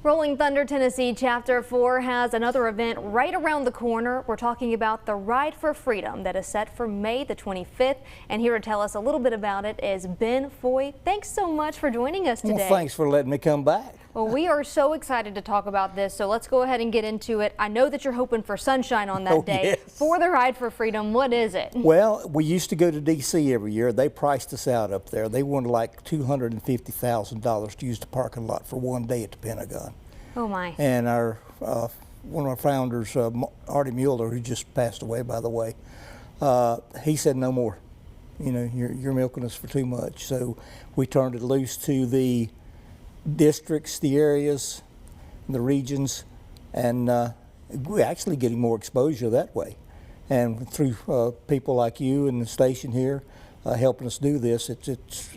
Rolling Thunder Tennessee Chapter 4 has another event right around the corner. We're talking about the Ride for Freedom that is set for May the 25th. And here to tell us a little bit about it is Ben Foy. Thanks so much for joining us today. Well, thanks for letting me come back. Well, we are so excited to talk about this, so let's go ahead and get into it. I know that you're hoping for sunshine on that day. Yes. For the Ride for Freedom, what is it? Well, we used to go to D.C. every year. They priced us out up there. They wanted like $250,000 to use the parking lot for one day at the Pentagon. Oh my. And our one of our founders, Artie Mueller, who just passed away, by the way, he said no more. You know, you're milking us for too much. So we turned it loose to the districts, the areas, the regions, and we're actually getting more exposure that way. And through people like you and the station here helping us do this, it's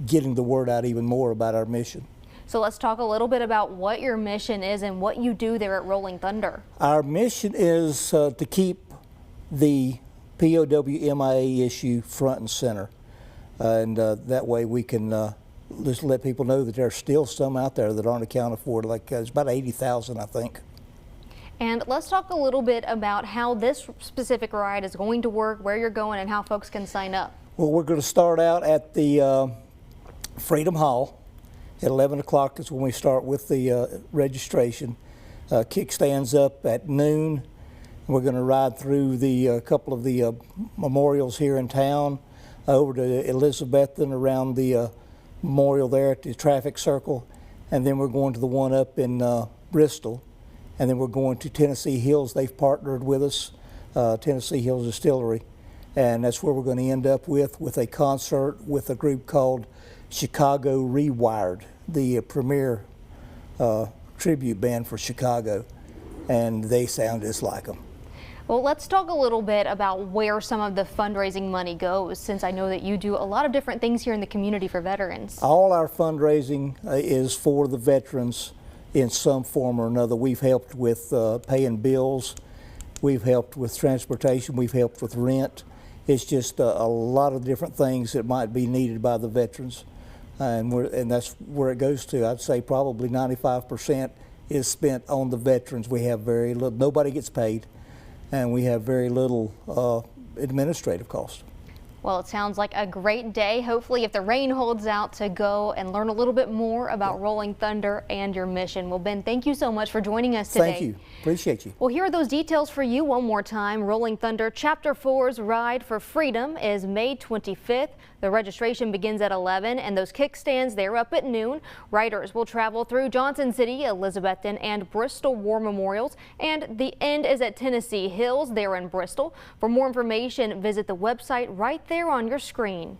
getting the word out even more about our mission. So let's talk a little bit about what your mission is and what you do there at Rolling Thunder. Our mission is to keep the POW/MIA issue front and center. And that way we can just let people know that there's still some out there that aren't accounted for. Like it's about 80,000, I think. And let's talk a little bit about how this specific ride is going to work, where you're going, and how folks can sign up. Well, we're going to start out at the Freedom Hall. At 11 o'clock is when we start with the registration. Kickstands up at noon. We're going to ride through the couple of the memorials here in town, over to Elizabethton, around the memorial there at the traffic circle, and then we're going to the one up in Bristol, and then we're going to Tennessee Hills. They've partnered with us, Tennessee Hills Distillery, and that's where we're going to end up with a concert with a group called Chicago Rewired, the premier tribute band for Chicago, and they sound just like them. Well, let's talk a little bit about where some of the fundraising money goes, since I know that you do a lot of different things here in the community for veterans. All our fundraising is for the veterans in some form or another. We've helped with paying bills, we've helped with transportation, we've helped with rent. It's just a lot of different things that might be needed by the veterans. And that's where it goes to. I'd say probably 95% is spent on the veterans. We have very little, nobody gets paid, and we have very little administrative cost. Well, it sounds like a great day. Hopefully, if the rain holds out, to go and learn a little bit more about Rolling Thunder and your mission. Well, Ben, thank you so much for joining us today. Thank you. Appreciate you. Well, here are those details for you one more time. Rolling Thunder Chapter 4's Ride for Freedom is May 25th. The registration begins at 11, and those kickstands, they're up at noon. Riders will travel through Johnson City, Elizabethton, and Bristol War Memorials, and the end is at Tennessee Hills there in Bristol. For more information, visit the website right there on your screen.